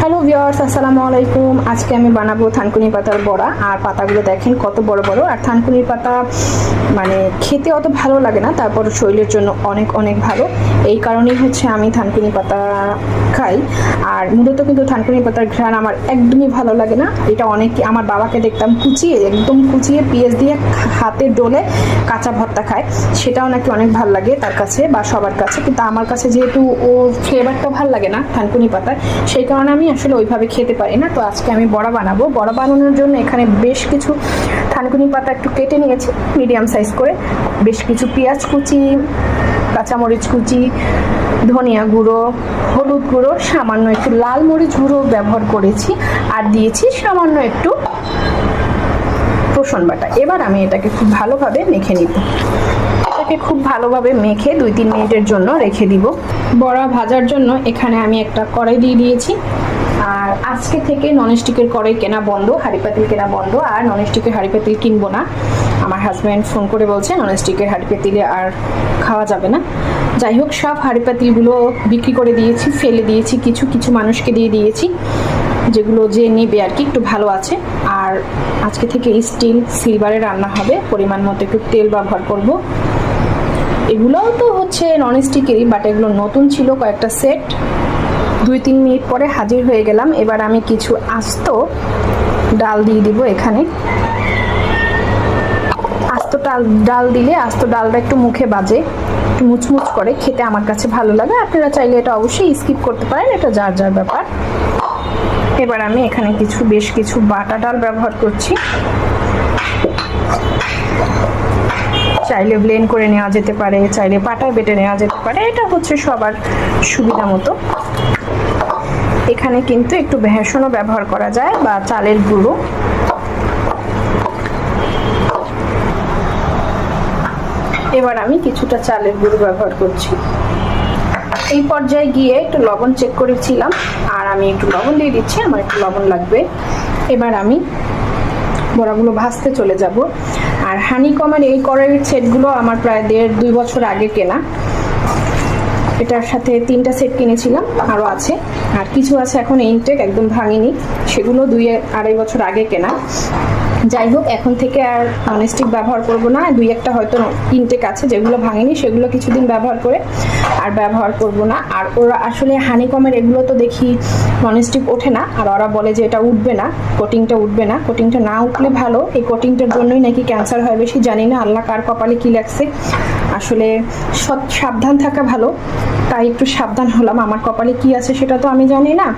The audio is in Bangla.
হ্যালো ভিউয়ার্স, আসসালামু আলাইকুম। আজকে আমি বানাবো থানকুনি পাতার বড়া। আর পাতাগুলো দেখেন কত বড় বড়। আর থানকুনির পাতা মানে খেতে অত ভালো লাগে না, তারপর শরীরের জন্য অনেক অনেক ভালো। এই কারণেই হচ্ছে আমি থানকুনি পাতা খাই। আর মূলত কিন্তু থানকুনি পাতার ঘ্রাণ আমার একদমই ভালো লাগে না। এটা অনেকে, আমার বাবাকে দেখতাম একদম কুচিয়ে পেঁয়াজ দিয়ে হাতে ডলে কাঁচা ভর্তা খায়, সেটাও নাকি অনেক ভালো লাগে তার কাছে বা সবার কাছে। কিন্তু আমার কাছে যেহেতু ও ফ্লেভারটা ভালো লাগে না থানকুনি পাতার, সেই কারণে আমি আসলে ওইভাবে খেতে পারি না। তো আজকে আমি বড়া বানাবো। বড়া বানানোর জন্য এখানে বেশ কিছু থানকুনি পাতা একটু কেটে নিয়েছি মিডিয়াম সাইজ করে, বেশ কিছু পেঁয়াজ কুচি, কাঁচামরিচ কুচি, ধনিয়া গুঁড়ো, হলুদ গুঁড়ো, সামান্য একটু লাল মরিচ গুঁড়ো ব্যবহার করেছি, আর দিয়েছি সামান্য একটু রসুন বাটা। এবার আমি এটাকে খুব ভালোভাবে মেখে নিব। এটাকে খুব ভালোভাবে মেখে 2-3 মিনিটের জন্য রেখে দিব। বড়া ভাজার জন্য এখানে আমি একটা কড়াই দিয়ে দিয়েছি। আর আজকে থেকে ননস্টিকের কড়াই কেনা বন্ধ, হাঁড়ি পাতিল কেনা বন্ধ। আর ননস্টিকের হাঁড়ি পাতিল কিনবো না। আমার হাজব্যান্ড ফোন করে বলছে ননস্টিকের হাঁড়ি পাতিলে আর খাওয়া যাবে না। যাই হোক, সব হাঁড়ি পাতিলগুলো বিক্রি করে দিয়েছি, ফেলে দিয়েছি, কিছু কিছু মানুষকে দিয়ে দিয়েছি, যেগুলো যে নেবে আর কি একটু ভালো আছে। আর আজকে থেকে স্টিল সিলভারে রান্না হবে। পরিমাণ মতো একটু তেল ব্যবহার করব। এগুলোও তো হচ্ছে ননস্টিকেরই, বাট এগুলো নতুন ছিল কয়েকটা সেট। 2-3 মিনিট পরে হাজির হয়ে গেলাম। এবার আমি কিছু আস্ত ডাল দিয়ে দিব এখানে। আস্ত ডাল দিলে আস্ত ডালটা একটু মুখে বাজে, একটু মুচমুচ করে, খেতে আমার কাছে ভালো লাগে। আপনারা চাইলে এটা অবশ্যই স্কিপ করতে পারেন, এটা যার যার ব্যাপার। এবার আমি এখানে বেশ কিছু বাটা ডাল ব্যবহার করছি। চাইলে ব্লেন্ড করে নেওয়া যেতে পারে, চাইলে পাটায় বেটে নেওয়া যেতে পারে, এটা হচ্ছে সবার সুবিধা মতো। এখানে কিন্তু একটু বেসনও ব্যবহার করা যায় বা চালের গুঁড়ো। এবার আমি কিছুটা চালের গুঁড়ো ব্যবহার করছি। এই পর্যায়ে গিয়ে একটু লবণ চেক করেছিলাম, আর আমি একটু লবণ দিয়ে দিচ্ছি, আমার একটু লবণ লাগবে। এবার আমি বড়াগুলো ভাজতে চলে যাব। আর হানিকমের এই কড়াইয়ের সেটগুলো আমার প্রায় 1.5-2 বছর আগে কেনা। এটার সাথে 3টা সেট কিনেছিলাম, আরও আছে, আর কিছু আছে এখন ইনটেক, একদম ভাঙিনি, সেগুলো 2-2.5 বছর আগে কেনা। যাই হোক, এখন থেকে আর ননস্টিক ব্যবহার করব না। 2-1টা হয়তো ইনটেক আছে যেগুলো ভাঙিনি, সেগুলো কিছুদিন ব্যবহার করে আর ব্যবহার করব না। আর ওরা আসলে হানিকমের এগুলো তো দেখি ননস্টিক ওঠে না, আর ওরা বলে যে এটা উঠবে না, কোটিংটা উঠবে না। কোটিংটা না উঠলে ভালো, এই কোটিংটার জন্যই নাকি ক্যান্সার হয় বেশি। জানি না আল্লাহ কার কপালে কি লাগছে, আসলে সাবধান থাকা ভালো, তাই একটু সাবধান হলাম। আমার কপালে কি আছে সেটা তো আমি জানি না।